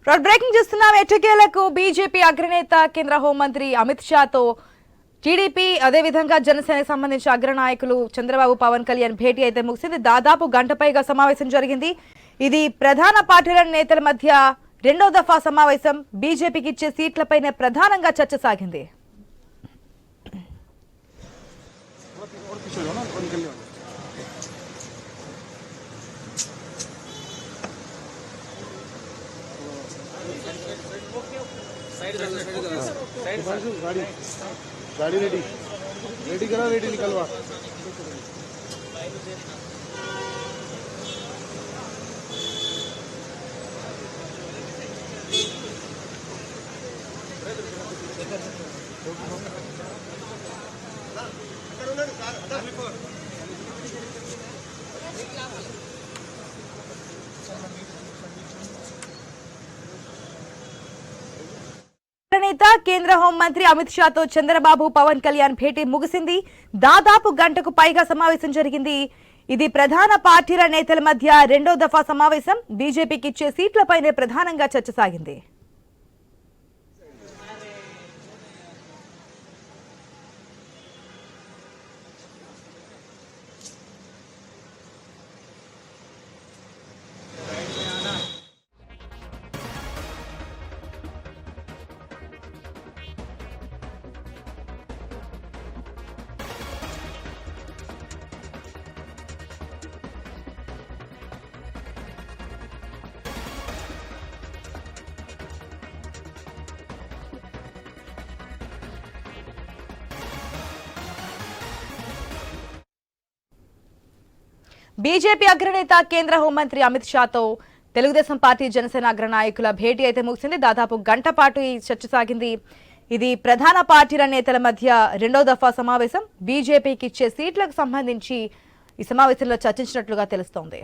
Breaking చూస్తున్నాం. ఎట్టకేలకు BJP అగ్రనేత కేంద్ర హోంమంత్రి అమిత్ షాతో టీడీపీ అదేవిధంగా జనసేనకు సంబంధించిన అగ్రనాయకులు చంద్రబాబు పవన్ కళ్యాణ్ భేటీ అయితే ముగిసింది. దాదాపు గంట పైగా సమావేశం జరిగింది. ఇది ప్రధాన పార్టీల నేతల మధ్య రెండో దఫా సమావేశం. బీజేపీకి ఇచ్చే సీట్లపైనే ప్రధానంగా చర్చ సాగింది. गाड़ी रेडी रेडी करा रेडी निकलवा నేత కేంద్ర హోంమంత్రి అమిత్ షాతో చంద్రబాబు పవన్ కళ్యాణ్ భేటీ ముగిసింది. దాదాపు గంటకు పైగా సమావేశం జరిగింది. ఇది ప్రధాన పార్టీల నేతల మధ్య రెండో దఫా సమావేశం. బీజేపీకి ఇచ్చే సీట్లపైనే ప్రధానంగా చర్చ సాగింది. బీజేపీ అగ్రనేత కేంద్ర హోంమంత్రి అమిత్ షాతో తెలుగుదేశం పార్టీ జనసేన అగ్రనాయకుల భేటీ అయితే ముగిసింది. దాదాపు గంట పాటు ఈ చర్చ సాగింది. ఇది ప్రధాన పార్టీల నేతల మధ్య రెండో దఫా సమావేశం. బీజేపీకి ఇచ్చే సీట్లకు సంబంధించి ఈ సమావేశంలో చర్చించినట్లుగా తెలుస్తోంది.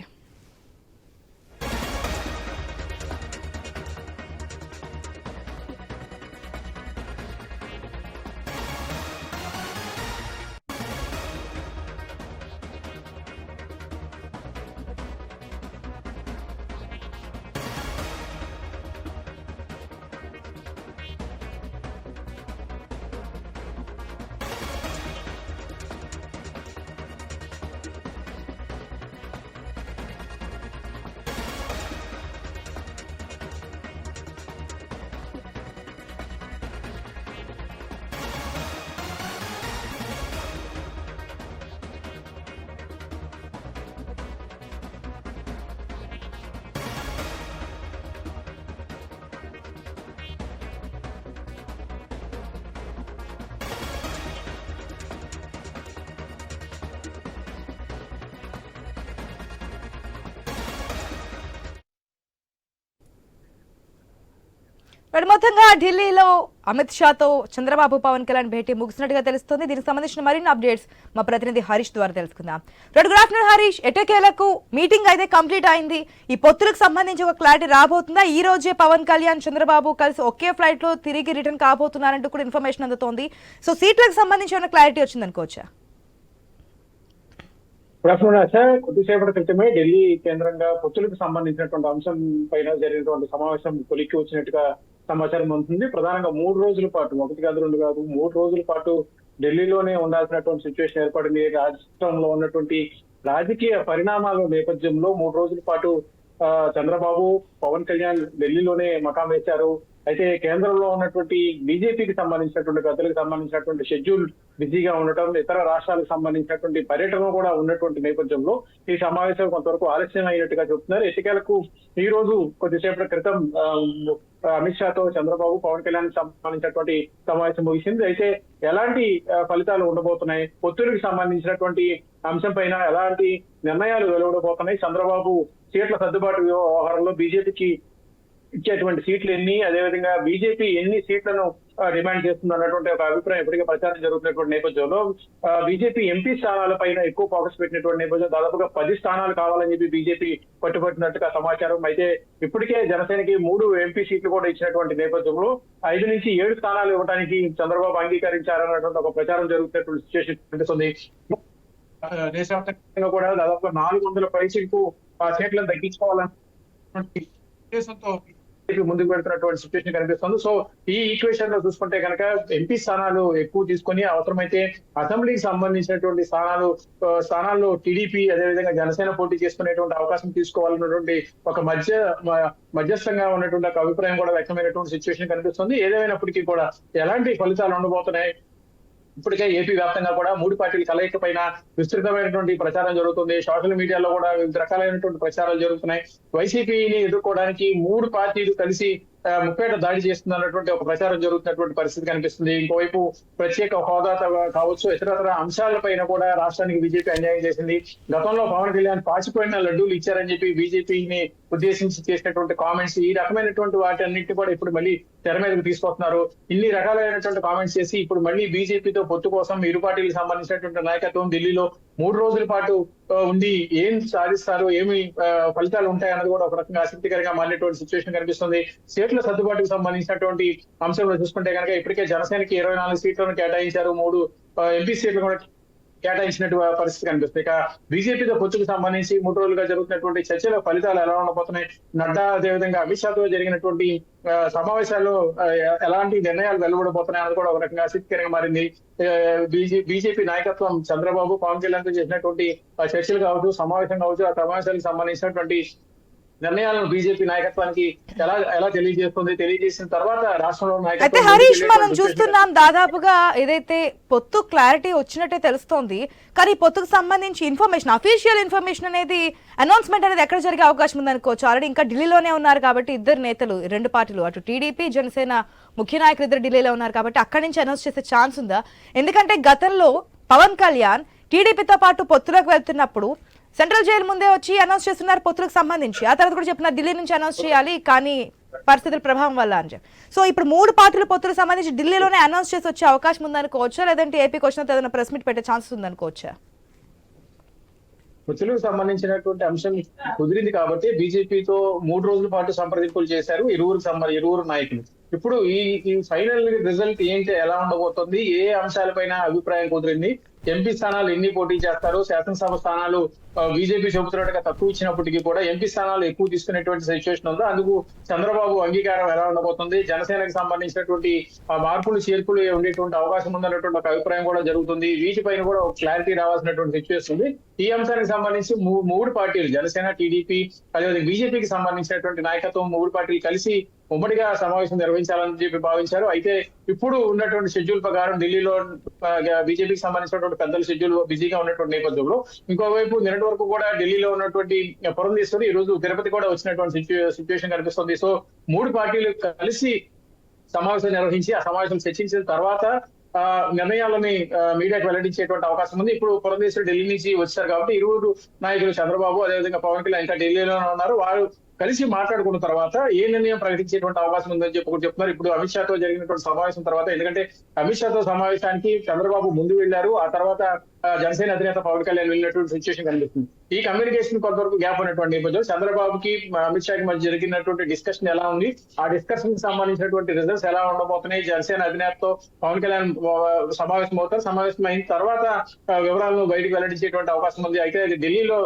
మొత్తంగా ఢిల్లీలో అమిత్ షాతో చంద్రబాబు పవన్ కళ్యాణ్ భేటీ ముగిసినట్టుగా తెలుస్తుంది. దీనికి సంబంధించిన మరిన్ని అప్డేట్స్ మా ప్రతినిధి హరీష్ ద్వారా తెలుసుకుందాం. Good afternoon Harish. ఎట్టకేలకు మీటింగ్ అయితే కంప్లీట్ అయింది. ఈ పొత్తులకు సంబంధించి ఒక క్లారిటీ రాబోతుందా? ఈ రోజే పవన్ కళ్యాణ్ చంద్రబాబు కలిసి ఒకే ఫ్లైట్ లో తిరిగి రిటర్న్ కాబోతున్నారంటూ కూడా ఇన్ఫర్మేషన్ అందుతోంది. సో సీట్లకు సంబంధించి ఏమైనా క్లారిటీ వచ్చింది అనుకోవచ్చా? కొద్దిసేపటి క్రితమే ఢిల్లీ కేంద్రంగా పొత్తులకు సంబంధించినటువంటి అంశం పైన జరిగినటువంటి సమావేశం కొలిక్కి వచ్చినట్టుగా సమాచారం ఉంటుంది. ప్రధానంగా 3 రోజుల పాటు, 1 కాదు 2 కాదు 3 రోజుల పాటు ఢిల్లీలోనే ఉండాల్సినటువంటి సిచ్యువేషన్ ఏర్పడింది. రాష్ట్రంలో ఉన్నటువంటి రాజకీయ పరిణామాల నేపథ్యంలో 3 రోజుల పాటు చంద్రబాబు పవన్ కళ్యాణ్ ఢిల్లీలోనే మకాం వేశారు. అయితే కేంద్రంలో ఉన్నటువంటి బీజేపీకి సంబంధించినటువంటి పెద్దలకు సంబంధించినటువంటి షెడ్యూల్ బిజీగా ఉండటం, ఇతర రాష్ట్రాలకు సంబంధించినటువంటి పర్యటన కూడా ఉన్నటువంటి నేపథ్యంలో ఈ సమావేశం కొంతవరకు ఆలస్యం అయినట్టుగా చెబుతున్నారు. ఎన్నికలకు ఈ రోజు కొద్దిసేపటి క్రితం అమిత్ షాతో చంద్రబాబు పవన్ కళ్యాణ్ సంబంధించినటువంటి సమావేశం ముగిసింది. అయితే ఎలాంటి ఫలితాలు ఉండబోతున్నాయి, పొత్తులకు సంబంధించినటువంటి అంశం పైన ఎలాంటి నిర్ణయాలు వెలువడబోతున్నాయి, చంద్రబాబు సీట్ల సర్దుబాటు వ్యవహారంలో బీజేపీకి ఇచ్చేటువంటి సీట్లు ఎన్ని, అదేవిధంగా బీజేపీ ఎన్ని సీట్లను డిమాండ్ చేస్తుంది అన్నటువంటి ఒక అభిప్రాయం ఇప్పటికే ప్రచారం జరుగుతున్నటువంటి నేపథ్యంలో బీజేపీ ఎంపీ స్థానాల పైన ఎక్కువ ఫోకస్ పెట్టినటువంటి నేపథ్యం దాదాపుగా 10 స్థానాలు కావాలని చెప్పి బీజేపీ పట్టుబట్టినట్టుగా సమాచారం. అయితే ఇప్పటికే జనసేనకి 3 ఎంపీ సీట్లు కూడా ఇచ్చినటువంటి నేపథ్యంలో 5 నుంచి 7 స్థానాలు ఇవ్వడానికి చంద్రబాబు అంగీకరించారన్నటువంటి ఒక ప్రచారం జరుగుతున్నటువంటి సిచ్యువేషన్ కనిపిస్తుంది. దేశవ్యాప్తంగా కూడా దాదాపుగా 400 పైసలకు సీట్లను తగ్గించుకోవాలన్నటువంటి ఉద్దేశంతో ముందుకు పెడుతున్నటువంటి సిచ్యువేషన్ కనిపిస్తుంది. సో ఈ ఈక్వేషన్ లో చూసుకుంటే కనుక ఎంపీ స్థానాలు ఎక్కువ తీసుకొని అవసరమైతే అసెంబ్లీకి సంబంధించినటువంటి స్థానాల్లో టీడీపీ అదేవిధంగా జనసేన పోటీ చేసుకునేటువంటి అవకాశం తీసుకోవాలన్నటువంటి ఒక మధ్యస్థంగా ఉన్నటువంటి ఒక అభిప్రాయం కూడా వ్యక్తమైనటువంటి సిచ్యువేషన్ కనిపిస్తుంది. ఏదేమైనప్పటికీ కూడా ఎలాంటి ఫలితాలు ఉండబోతున్నాయి, ఇప్పటికే ఏపీ వ్యాప్తంగా కూడా మూడు పార్టీల కలయిక పైన విస్తృతమైనటువంటి ప్రచారం జరుగుతుంది. సోషల్ మీడియాలో కూడా వివిధ రకాలైనటువంటి ప్రచారాలు జరుగుతున్నాయి. వైసీపీని ఎదుర్కోవడానికి మూడు పార్టీలు కలిసి ముప్పేట దాడి చేస్తుంది అన్నటువంటి ఒక ప్రచారం జరుగుతున్నటువంటి పరిస్థితి కనిపిస్తుంది. ఇంకోవైపు ప్రత్యేక హోదా కావచ్చు, ఇతరతర అంశాలపైన కూడా రాష్ట్రానికి బీజేపీ అన్యాయం చేసింది. గతంలో పవన్ కళ్యాణ్ పాచిపోయిన లడ్డూలు ఇచ్చారని చెప్పి బీజేపీని ఉద్దేశించి చేసినటువంటి కామెంట్స్, ఈ రకమైనటువంటి వాటి అన్నింటినీ కూడా ఇప్పుడు మళ్ళీ తెర మీదకు తీసుకొస్తున్నారు. ఇన్ని రకాలైనటువంటి కామెంట్స్ చేసి ఇప్పుడు మళ్ళీ బీజేపీతో పొత్తు కోసం ఇరు పార్టీలకు సంబంధించినటువంటి నాయకత్వం ఢిల్లీలో 3 రోజుల పాటు ఉండి ఏం సాధిస్తారు, ఏమి ఫలితాలు ఉంటాయన్నది కూడా ఒక రకంగా ఆసక్తికరంగా మారినటువంటి సిచ్యువేషన్ కనిపిస్తుంది. సీట్ల సర్దుబాటుకు సంబంధించినటువంటి అంశంలో చూసుకుంటే కనుక ఇప్పటికే జనసేనకి 24 సీట్లను కేటాయించారు, 3 ఎంపీ సీట్లు కూడా కేటాయించినట్టు పరిస్థితి కనిపిస్తుంది. ఇక బీజేపీతో పొత్తుకు సంబంధించి 3 రోజులుగా జరుగుతున్నటువంటి చర్చల ఫలితాలు ఎలా ఉండబోతున్నాయి, నడ్డా అదేవిధంగా అమిత్ షాతో జరిగినటువంటి సమావేశాల్లో ఎలాంటి నిర్ణయాలు వెలువడబోతున్నాయి అన్నది కూడా ఒక రకంగా ఆసక్తికరంగా మారింది. బీజేపీ నాయకత్వం చంద్రబాబు పవన్ కళ్యాణ్ తో చేసినటువంటి చర్చలు కావచ్చు, సమావేశం కావచ్చు, ఆ సమావేశాలకు సంబంధించినటువంటి నిర్ణయాలను బీజేపీ నాయకత్వానికి ఎలా తెలియజేసిన తర్వాత రాష్ట్రంలో అయితే హరీష్ మనం చూస్తున్నాం దాదాపుగా ఏదైతే పొత్తు క్లారిటీ వచ్చినట్టే తెలుస్తోంది. కానీ పొత్తుకు సంబంధించి ఇన్ఫర్మేషన్, అఫీషియల్ ఇన్ఫర్మేషన్ అనేది అనౌన్స్మెంట్ అనేది ఎక్కడ జరిగే అవకాశం ఉందనుకోవచ్చు. ఆల్రెడీ ఇంకా ఢిల్లీలోనే ఉన్నారు కాబట్టి ఇద్దరు నేతలు, 2 పార్టీలు, అటు టీడీపీ జనసేన ముఖ్య నాయకులు ఇద్దరు ఢిల్లీలో ఉన్నారు కాబట్టి అక్కడి నుంచి అనౌన్స్ చేసే ఛాన్స్ ఉందా? ఎందుకంటే గతంలో పవన్ కళ్యాణ్ టీడీపీతో పాటు పొత్తులోకి వెళ్తున్నప్పుడు సెంట్రల్ జైలు ముందే వచ్చి అనౌన్స్ చేస్తున్నారు పొత్తులకు సంబంధించి. ఆ తర్వాత కూడా చెప్పినారు ఢిల్లీ నుంచి అనౌన్స్ చేయాలి కానీ పరిస్థితుల ప్రభావం వల్ల అని చెప్పి. సో ఇప్పుడు 3 పార్టీల పొత్తులకు సంబంధించి ఢిల్లీలోనే అనౌన్స్ చేసి వచ్చే అవకాశం ఉందనుకోవచ్చా, లేదంటే ఏపీకి వచ్చిన ఏదైనా ప్రెస్ మీట్ పెట్టే ఛాన్సెస్ ఉందనుకోవచ్చా? పొత్తులకు సంబంధించినటువంటి అంశం కుదిరింది కాబట్టి బీజేపీతో 3 రోజుల పాటు సంప్రదింపులు చేశారు ఇరువురు నాయకులు. ఇప్పుడు ఈ ఫైనల్ రిజల్ట్ ఏంటి, ఎలా ఉండబోతుంది, ఏ అంశాలపైన అభిప్రాయం కుదిరింది, ఎంపీ స్థానాలు ఎన్ని పోటీ చేస్తారు, శాసనసభ స్థానాలు బీజేపీ చెబుతున్నట్టుగా తక్కువ ఇచ్చినప్పటికీ కూడా ఎంపీ స్థానాలు ఎక్కువ తీసుకునేటువంటి సిచ్యువేషన్ ఉందో అందుకు చంద్రబాబు అంగీకారం ఎలా ఉండబోతుంది, జనసేనకు సంబంధించినటువంటి మార్పులు చేర్పులు ఉండేటువంటి అవకాశం ఉందన్నటువంటి ఒక అభిప్రాయం కూడా జరుగుతుంది. వీటిపైన కూడా ఒక క్లారిటీ రావాల్సినటువంటి సిచ్యువేషన్ ఉంది. ఈ అంశానికి సంబంధించి 3 పార్టీలు జనసేన, టీడీపీ అదేవిధంగా బీజేపీకి సంబంధించినటువంటి నాయకత్వం 3 పార్టీలు కలిసి ఉమ్మడిగా సమావేశం నిర్వహించాలని చెప్పి భావించారు. అయితే ఇప్పుడు ఉన్నటువంటి షెడ్యూల్ ప్రకారం ఢిల్లీలో బీజేపీకి సంబంధించినటువంటి పెద్దల షెడ్యూల్ బిజీగా ఉన్నటువంటి నేపథ్యంలో ఇంకోవైపు నిన్నటి వరకు కూడా ఢిల్లీలో ఉన్నటువంటి పురంధేశ్వరి ఈ రోజు తిరుపతి కూడా వచ్చినటువంటి సిచ్యువేషన్ కనిపిస్తుంది. సో 3 పార్టీలు కలిసి సమావేశం నిర్వహించి ఆ సమావేశం చర్చించిన తర్వాత నిర్ణయాలని మీడియాకు వెల్లడించేటువంటి అవకాశం ఉంది. ఇప్పుడు పురంధేశ్వరి ఢిల్లీ నుంచి వచ్చారు కాబట్టి ఇరువురు నాయకులు చంద్రబాబు అదేవిధంగా పవన్ కళ్యాణ్ ఇంకా ఢిల్లీలోనే ఉన్నారు. వారు కలిసి మాట్లాడుకున్న తర్వాత ఏ నిర్ణయం ప్రకటించేటువంటి అవకాశం ఉందని చెప్తున్నారు. ఇప్పుడు అమిత్ షాతో జరిగినటువంటి సమావేశం తర్వాత, ఎందుకంటే అమిత్ షాతో సమావేశానికి చంద్రబాబు ముందు వెళ్లారు, ఆ తర్వాత జనసేన అధినేత పవన్ కళ్యాణ్ వెళ్ళినటువంటి సిచ్యువేషన్ కనిపిస్తుంది. ఈ కమ్యూనికేషన్ కొంతవరకు గ్యాప్ ఉన్నటువంటి నేపథ్యంలో చంద్రబాబుకి అమిత్ షాకి మధ్య జరిగినటువంటి డిస్కషన్ ఎలా ఉంది, ఆ డిస్కషన్ కి సంబంధించినటువంటి రిజల్ట్స్ ఎలా ఉండబోతున్నాయి, జనసేన అధినేతతో పవన్ కళ్యాణ్ సమావేశం అవుతారు. సమావేశం అయిన తర్వాత వివరాలను బయటకు వెల్లడించేటువంటి అవకాశం ఉంది. అయితే అది ఢిల్లీలో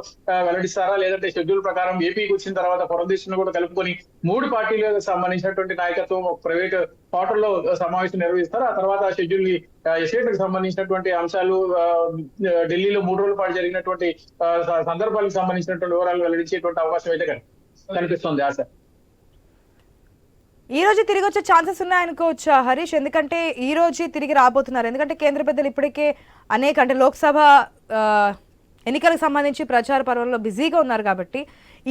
వెల్లడిస్తారా, లేదంటే షెడ్యూల్ ప్రకారం ఏపీకి వచ్చిన తర్వాత పురంధేశ్వరిని కూడా కలుపుకొని 3 పార్టీలకు సంబంధించినటువంటి నాయకత్వం ఒక ప్రైవేట్ హోటల్లో సమావేశం నిర్వహిస్తారు. ఆ తర్వాత ఆ షెడ్యూల్ ని ఎస్టేట్కి సంబంధించినటువంటి అంశాలు ఢిల్లీలో 3 రోజుల పాటు జరిగినటువంటి సందర్భాలకు సంబంధించినటువంటి వివరాలు వెల్లడించేటువంటి అవకాశం అయితే కనిపిస్తుంది. ఆశ ఈ రోజు తిరిగి వచ్చే ఛాన్సెస్ ఉన్నాయనుకోవచ్చా హరీష్? ఎందుకంటే ఈ రోజు తిరిగి రాబోతున్నారు. ఎందుకంటే కేంద్ర పెద్దలు ఇప్పటికే అంటే లోక్సభ ఎన్నికలకు సంబంధించి ప్రచార పర్వంలో బిజీగా ఉన్నారు కాబట్టి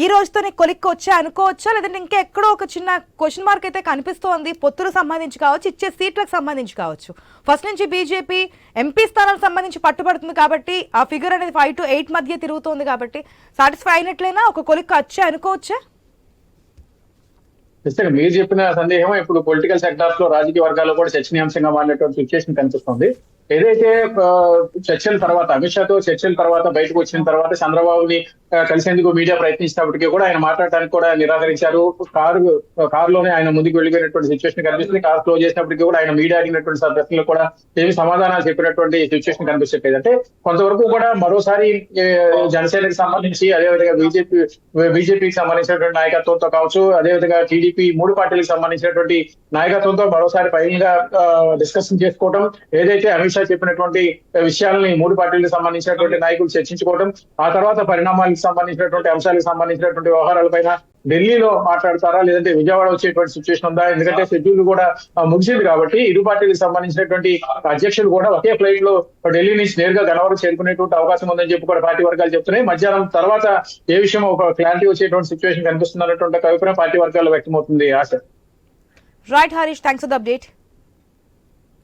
ఈ రోజుతోనే కొలిక్కి వచ్చా అనుకోవచ్చా, లేదంటే ఇంకా ఎక్కడో ఒక చిన్న క్వశ్చన్ మార్క్ అయితే కనిపిస్తోంది. పొత్తులకు సంబంధించి కావచ్చు, ఇచ్చే సీట్లకు సంబంధించి కావచ్చు. ఫస్ట్ నుంచి బీజేపీ ఎంపీ స్థానాలకు సంబంధించి పట్టుబడుతుంది కాబట్టి ఆ ఫిగర్ అనేది 5 to 8 మధ్య తిరుగుతోంది కాబట్టి సాటిస్ఫై అయినట్లయినా ఒక కొలిక్కి వచ్చా అనుకోవచ్చా? మీరు చెప్పిన సందేహం ఇప్పుడు పొలిటికల్ సెక్టార్స్ లో రాజకీయ వర్గాల్లో కూడా చర్చనీయాంశంగా మారినటువంటి సిచ్యువేషన్ కనిపిస్తుంది. ఏదైతే చర్చల తర్వాత అమిత్ షాతో చర్చల తర్వాత బయటకు వచ్చిన తర్వాత చంద్రబాబుని కలిసేందుకు మీడియా ప్రయత్నించినప్పటికీ కూడా ఆయన మాట్లాడటానికి కూడా నిరాకరించారు. కారులోనే ఆయన ముందుకు వెళ్ళిపోయినటువంటి సిచ్యువేషన్ కనిపిస్తుంది. కారు క్లోజ్ చేసినప్పటికీ కూడా ఆయన మీడియా అడిగినటువంటి ప్రశ్నలు కూడా ఏమి సమాధానాలు చెప్పినటువంటి సిచ్యువేషన్ కనిపించట్లేదు. అంటే కొంతవరకు కూడా మరోసారి జనసేనకి సంబంధించి అదేవిధంగా బీజేపీకి సంబంధించినటువంటి నాయకత్వంతో కావచ్చు, అదేవిధంగా టీడీపీ 3 పార్టీలకు సంబంధించినటువంటి నాయకత్వంతో మరోసారి పైగా డిస్కషన్ చేసుకోవడం, ఏదైతే అమిత్ షా చెప్పినటువంటి విషయాలని 3 పార్టీలకు సంబంధించినటువంటి నాయకులు చర్చించుకోవడం, ఆ తర్వాత పరిణామాలకు సంబంధించినటువంటి అంశాలకు సంబంధించినటువంటి వ్యవహారాలపైన ఢిల్లీలో మాట్లాడతారా లేదంటే విజయవాడ వచ్చేటువంటి సిచ్యువేషన్ ఉందా? ఎందుకంటే షెడ్యూల్ కూడా ముగిసింది కాబట్టి ఇరు పార్టీలకు సంబంధించినటువంటి అధ్యక్షులు కూడా ఒకే ఫ్లైట్ లో ఢిల్లీ నుంచి నేరుగా గన్నవరం చేరుకునేటువంటి అవకాశం ఉందని చెప్పి కూడా పార్టీ వర్గాలు చెప్తున్నాయి. మధ్యాహ్నం తర్వాత ఏ విషయం ఒక క్లారిటీ వచ్చేటువంటి సిచ్యువేషన్ కనిపిస్తుంది అన్నటువంటి అభిప్రాయం పార్టీ వర్గాల్లో వ్యక్తమవుతుంది. ఆశ. Right Harish, thanks for the update.